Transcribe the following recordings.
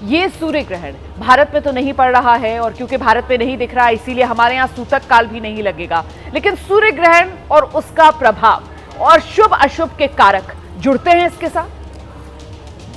ये सूर्य ग्रहण भारत में तो नहीं पड़ रहा है, और क्योंकि भारत में नहीं दिख रहा इसीलिए हमारे यहाँ सूतक काल भी नहीं लगेगा, लेकिन सूर्य ग्रहण और उसका प्रभाव और शुभ अशुभ के कारक जुड़ते हैं इसके साथ।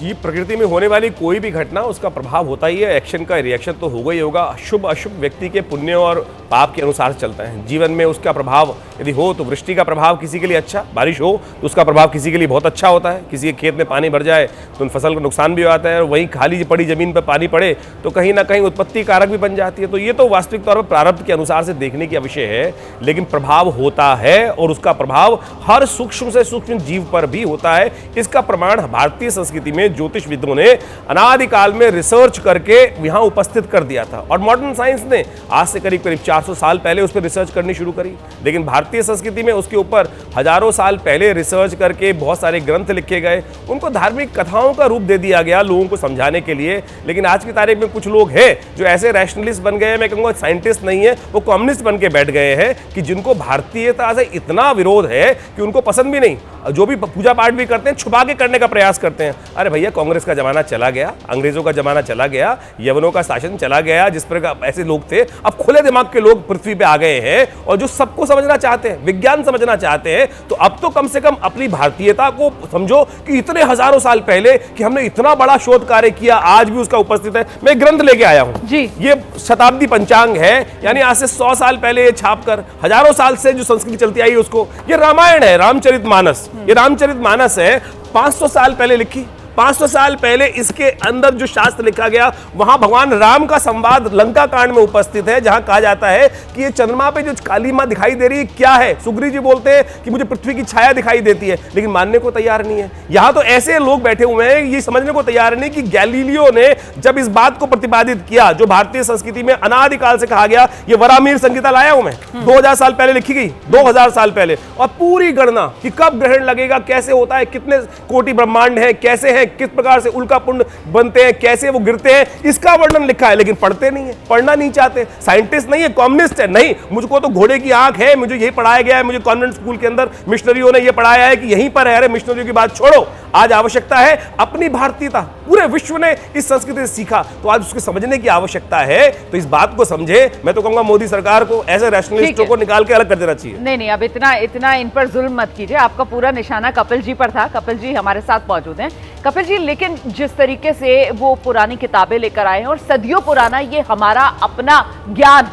ये प्रकृति में होने वाली कोई भी घटना उसका प्रभाव होता ही है, एक्शन का रिएक्शन तो होगा ही होगा। शुभ अशुभ व्यक्ति के पुण्य और पाप के अनुसार चलता है। जीवन में उसका प्रभाव यदि हो तो वृष्टि का प्रभाव किसी के लिए अच्छा, बारिश हो तो उसका प्रभाव किसी के लिए बहुत अच्छा होता है। किसी के खेत में पानी भर जाए तो उन फसल को नुकसान भी आता है, और वहीं खाली पड़ी जमीन पर पानी पड़े तो कहीं ना कहीं उत्पत्ति कारक भी बन जाती है। तो ये तो वास्तविक तौर पर प्रारब्ध के अनुसार से देखने की विषय है, लेकिन प्रभाव होता है और उसका प्रभाव हर सूक्ष्म से सूक्ष्म जीव पर भी होता है। इसका प्रमाण भारतीय संस्कृति में ज्योतिषविदों ने अनादिकाल में रिसर्च करके यहां उपस्थित कर दिया था, और मॉडर्न साइंस ने आज से करीब 400 साल पहले उस पर रिसर्च करनी शुरू करी। लेकिन भारतीय संस्कृति में उसके ऊपर हजारों साल पहले रिसर्च करके बहुत सारे ग्रंथ लिखे गए, उनको धार्मिक कथाओं का रूप दे दिया गया लोगों को समझाने के लिए। लेकिन आज की तारीख में कुछ लोग हैं जो ऐसे रैशनलिस्ट बन गए, मैं कहूंगा साइंटिस्ट नहीं है, वो कम्युनिस्ट बन के बैठ गए हैं, कि जिनको भारतीयता से इतना विरोध है कि उनको पसंद भी नहीं, जो भी पूजा पाठ भी करते हैं छुपा के करने का प्रयास करते हैं। अरे भैया, कांग्रेस का जमाना चला गया, अंग्रेजों का जमाना चला गया, यवनों का शासन चला गया, जिस प्रकार ऐसे लोग थे। अब खुले दिमाग के लोग पृथ्वी पे आ गए हैं, और जो सबको समझना चाहते हैं, विज्ञान समझना चाहते हैं। तो अब तो कम से कम अपनी भारतीयता को समझो कि इतने हजारों साल पहले कि हमने इतना बड़ा शोध कार्य किया, आज भी उसका उपस्थित है। मैं ग्रंथ लेके आया हूं जी, ये शताब्दी पंचांग है, यानी आज से 100 साल पहले ये छापकर हजारों साल से जो संस्कृति चलती आई उसको, ये रामायण है, रामचरितमानस। ये रामचरितमानस है 500 साल पहले लिखी। 500 साल पहले इसके अंदर जो शास्त्र लिखा गया, वहां भगवान राम का संवाद लंका कांड में उपस्थित है, जहां कहा जाता है कि ये चंद्रमा पे जो काली मां दिखाई दे रही है क्या है। सुग्रीव जी बोलते हैं कि मुझे पृथ्वी की छाया दिखाई देती है, लेकिन मानने को तैयार नहीं है। यहां तो ऐसे लोग बैठे हुए हैं ये समझने को तैयार नहीं कि गैलीलियो ने जब इस बात को प्रतिपादित किया, जो भारतीय संस्कृति में अनादिकाल से कहा गया, ये वरामीर संहिता लाया हूं मैं, 2000 साल पहले लिखी गई, 2000 साल पहले, और पूरी गणना कि कब ग्रहण लगेगा, कैसे होता है, कितने कोटि ब्रह्मांड है, कैसे है, किस प्रकार से उल्का पिंड बनते हैं, कैसे वो गिरते हैं, इसका वर्णन लिखा है। लेकिन पढ़ते नहीं है, पढ़ना नहीं चाहते। साइंटिस्ट नहीं है, कम्युनिस्ट है। नहीं, मुझको तो घोड़े की आंख है, मुझे यही पढ़ाया गया है, मुझे कॉन्वेंट स्कूल के अंदर मिशनरियों ने यह पढ़ाया है कि यहीं पर है। अरे मिशनरियों की बात छोड़ो, आज आवश्यकता है अपनी भारतीयता। पूरे विश्व ने इस संस्कृति से सीखा, तो आज उसको समझने की आवश्यकता है। तो इस बात को समझे। मैं तो कहूंगा मोदी सरकार को ऐसे रैशनलिस्टों को निकाल के अलग कर देना चाहिए। नहीं, अब इतना इन पर जुल्म मत कीजिए। आपका पूरा निशाना कपिल जी पर था। कपिल जी हमारे साथ मौजूद हैं। कपिल जी, लेकिन जिस तरीके से वो पुरानी किताबें लेकर आए हैं, और सदियों पुराना ये हमारा अपना ज्ञान,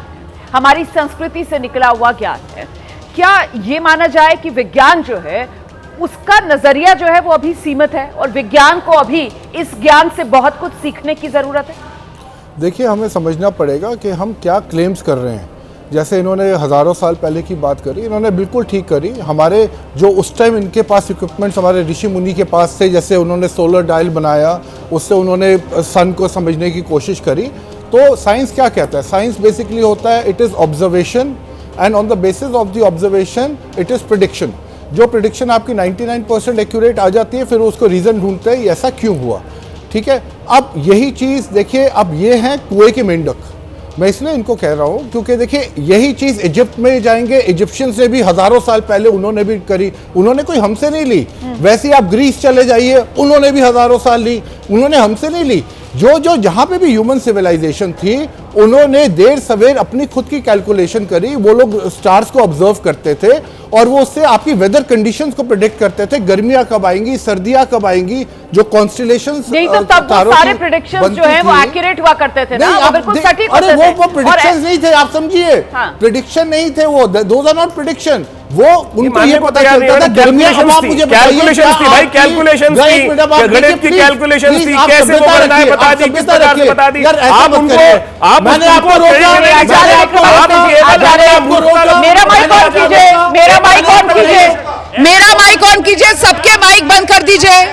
हमारी संस्कृति से निकला हुआ ज्ञान है, क्या ये माना जाए कि विज्ञान जो है उसका नजरिया जो है वो अभी सीमित है, और विज्ञान को अभी इस ज्ञान से बहुत कुछ सीखने की जरूरत है? देखिए, हमें समझना पड़ेगा कि हम क्या क्लेम्स कर रहे हैं। जैसे इन्होंने हज़ारों साल पहले की बात करी, इन्होंने बिल्कुल ठीक करी। हमारे जो उस टाइम इनके पास इक्विपमेंट्स हमारे ऋषि मुनि के पास थे, जैसे उन्होंने सोलर डायल बनाया, उससे उन्होंने सन को समझने की कोशिश करी। तो साइंस क्या कहता है? साइंस बेसिकली होता है it is observation, and on the basis of the observation it is prediction. जो प्रिडिक्शन आपकी 99% एक्यूरेट आ जाती है, फिर उसको रीज़न ढूंढते हैं ऐसा क्यों हुआ। ठीक है, अब यही चीज़ देखिए, अब ये है कुएं की मेंढक। मैं इसलिए इनको कह रहा हूँ क्योंकि देखिए यही चीज़ इजिप्ट में जाएंगे, इजिप्शियंस ने भी हज़ारों साल पहले उन्होंने भी करी, उन्होंने कोई हमसे नहीं ली। वैसे ही आप ग्रीस चले जाइए, उन्होंने भी हज़ारों साल ली, उन्होंने हमसे नहीं ली। जो जहाँ पे भी ह्यूमन सिविलाइजेशन थी, उन्होंने देर सवेर अपनी खुद की कैलकुलेशन करी। वो लोग स्टार्स को ऑब्जर्व करते थे, और वो उससे आपकी वेदर कंडीशंस को प्रेडिक्ट करते थे, गर्मियां कब आएंगी, सर्दियां कब आएंगी, जो कॉन्स्टेलेशंस सारे प्रेडिक्शंस जो है वो एक्यूरेट हुआ करते थे ना, बिल्कुल सटीक होते थे। अरे वो प्रेडिक्शंस नहीं थे, आप समझिए। प्रेडिक्शन नहीं थे वो, दोज आर नॉट प्रेडिक्शन। वो उनको ये पता चलता था गर्मियां कब, आप मुझे कैलकुलेशंस थी भाई, कैलकुलेशंस थी, गणित की कैलकुलेशंस थी, कैसे वो करना है बता दी, किस प्रकार से बता दी। आप उनको, मैंने आपको रोका, मेरा माइक ऑन कीजिए, मेरा माइक ऑन कीजिए, मेरा माइक ऑन कीजिए, सबके माइक बंद कर दीजिए,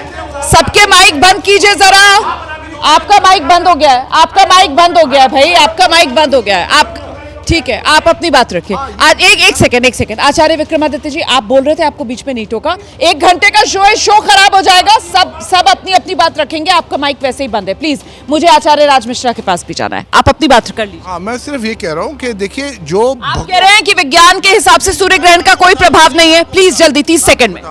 सबके माइक बंद कीजिए जरा। आपका माइक बंद हो गया है, आपका माइक बंद हो गया है भाई, आपका माइक बंद हो गया है। आप ठीक है, आप अपनी बात रखिए। आज एक सेकंड आचार्य विक्रमादित्य जी, आप बोल रहे थे, आपको बीच में नहीं टोका। 1 घंटे का शो है, शो खराब हो जाएगा। सब अपनी अपनी बात रखेंगे। आपका माइक वैसे ही बंद है। प्लीज, मुझे आचार्य राज मिश्रा के पास भी जाना है, आप अपनी बात कर लीजिए। हाँ, मैं सिर्फ ये कह रहा हूँ कि देखिए, जो आप कह रहे हैं कि विज्ञान के हिसाब से सूर्य ग्रहण का कोई प्रभाव नहीं है। प्लीज जल्दी 30 सेकंड में।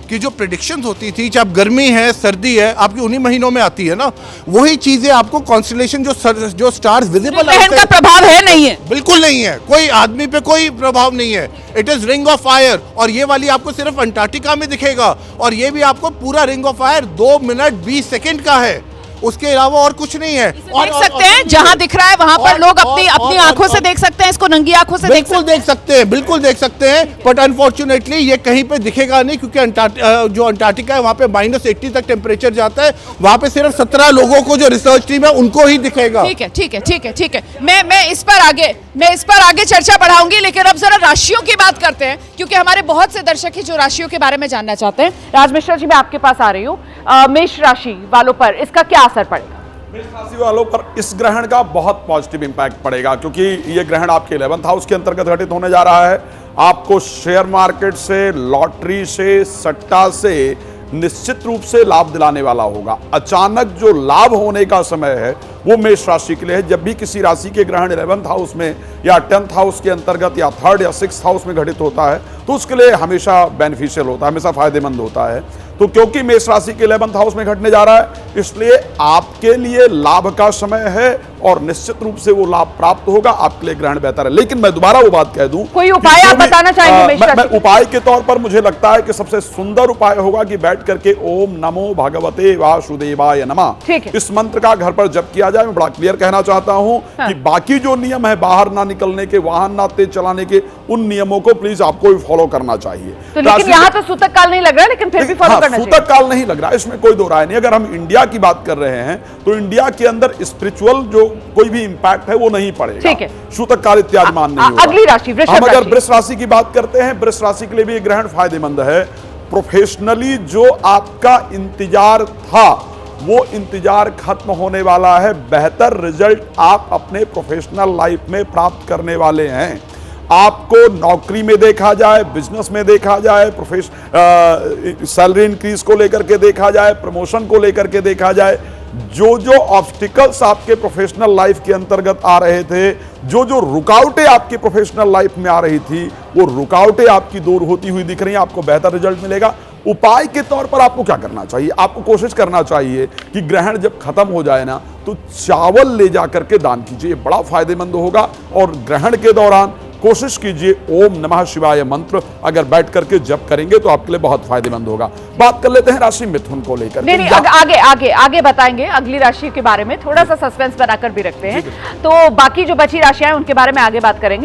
की जो प्रेडिक्शंस होती थी, चाहे गर्मी है सर्दी है, आपकी उन्हीं महीनों में आती है ना, वही चीजें आपको कॉन्स्टेलेशन जो स्टार्स विजिबल ग्रहण का प्रभाव है नहीं है? बिल्कुल नहीं है, कोई आदमी पे कोई प्रभाव नहीं है। It is ring of fire, और ये वाली आपको सिर्फ अंटार्कटिका में दिखेगा, और ये भी आपको पूरा ring of fire 2 minute 20 second का है, उसके अलावा और कुछ नहीं है। देख सकते हैं जहां दिख रहा है वहां पर लोग अपनी आंखों से देख सकते हैं, इसको नंगी आंखों से बिल्कुल देख सकते हैं, बिल्कुल देख सकते हैं, बट अनफॉर्चुनेटली ये कहीं पे दिखेगा नहीं, क्योंकि जो अंटार्कटिका है वहां पे -80 तक टेम्परेचर जाता है, वहां पे सिर्फ 17 लोगों को जो रिसर्च टीम है उनको ही दिखेगा। ठीक है ठीक है ठीक है ठीक है, मैं इस पर आगे चर्चा बढ़ाऊंगी, लेकिन अब जरा राशियों की बात करते हैं, क्योंकि हमारे बहुत से दर्शक हैं जो राशियों के बारे में जानना चाहते हैं। राज मिश्रा जी, मैं आपके पास आ रही हूँ। मेष राशि वालों पर इसका क्या असर पड़ेगा? मेष राशि वालों पर इस ग्रहण का बहुत पॉजिटिव इंपैक्ट पड़ेगा, क्योंकि ये ग्रहण आपके 11th हाउस के अंतर्गत घटित होने जा रहा है। आपको शेयर मार्केट से, लॉटरी से, सट्टा से निश्चित रूप से लाभ दिलाने वाला होगा। अचानक जो लाभ होने का समय है वो मेष राशि के लिए है। जब भी किसी राशि के ग्रहण 11th हाउस में या 10th हाउस के अंतर्गत या 3rd या 6th हाउस में घटित होता है तो उसके लिए हमेशा बेनिफिशियल होता है, हमेशा फायदेमंद होता है। तो क्योंकि मेष राशि के 11th हाउस में घटने जा रहा है, इसलिए आपके लिए लाभ का समय है और निश्चित रूप से वो लाभ प्राप्त होगा, आपके लिए ग्रहण बेहतर है। लेकिन मैं दोबारा वो बात कह दूं, कोई उपाय आप बताना चाहेंगे मेष राशि? मैं उपाय के तौर पर मुझे लगता है कि सबसे सुंदर उपाय होगा कि बैठ करके ओम नमो भगवते वासुदेवाय नमः, इस मंत्र का घर पर जप किया जाए। मैं बड़ा क्लियर कहना चाहता हूं कि बाकी जो नियम है, बाहर ना निकलने के, वाहन ना तेज चलाने के, उन नियमों को प्लीज आपको भी फॉलो करना चाहिए। तो लेकिन यहाँ तो सूतक काल नहीं लग रहा है, लेकिन फिर भी फॉलो करना चाहिए। सूतक काल नहीं लग रहा है, इसमें कोई दो राय नहीं। अगर हम इंडिया की बात कर रहे हैं तो इंडिया के अंदर स्पिरिचुअल जो कोई भी इंपैक्ट है वो नहीं पड़ेगा, ठीक है। सूतक काल इत्यादि मान नहीं होगा। अगली राशि वृषभ हम अगर राशि। वृष राशि की बात करते हैं, वृष राशि के लिए भी ये ग्रहण फायदेमंद है। प्रोफेशनली जो आपका इंतजार था वो इंतजार खत्म होने वाला है। बेहतर रिजल्ट आप अपने प्रोफेशनल लाइफ में प्राप्त करने वाले हैं। आपको नौकरी में देखा जाए, बिजनेस में देखा जाए, सैलरी इंक्रीज को लेकर के देखा जाए, प्रमोशन को लेकर के देखा जाए, जो जो ऑब्स्टिकल्स आपके प्रोफेशनल लाइफ के अंतर्गत आ रहे थे, जो जो रुकावटें आपकी प्रोफेशनल लाइफ में आ रही थी, वो रुकावटें आपकी दूर होती हुई दिख रही हैं। आपको बेहतर रिजल्ट मिलेगा। उपाय के तौर पर आपको क्या करना चाहिए? आपको कोशिश करना चाहिए कि ग्रहण जब खत्म हो जाए ना तो चावल ले जा करके दान कीजिए, बड़ा फायदेमंद होगा। और ग्रहण के दौरान कोशिश कीजिए ओम नमः शिवाय मंत्र अगर बैठ करके जप करेंगे तो आपके लिए बहुत फायदेमंद होगा। बात कर लेते हैं राशि मिथुन को लेकर। नहीं, आगे बताएंगे अगली राशि के बारे में, थोड़ा सा सस्पेंस बनाकर भी रखते हैं। तो बाकी जो बची राशियां हैं उनके बारे में आगे बात करेंगे।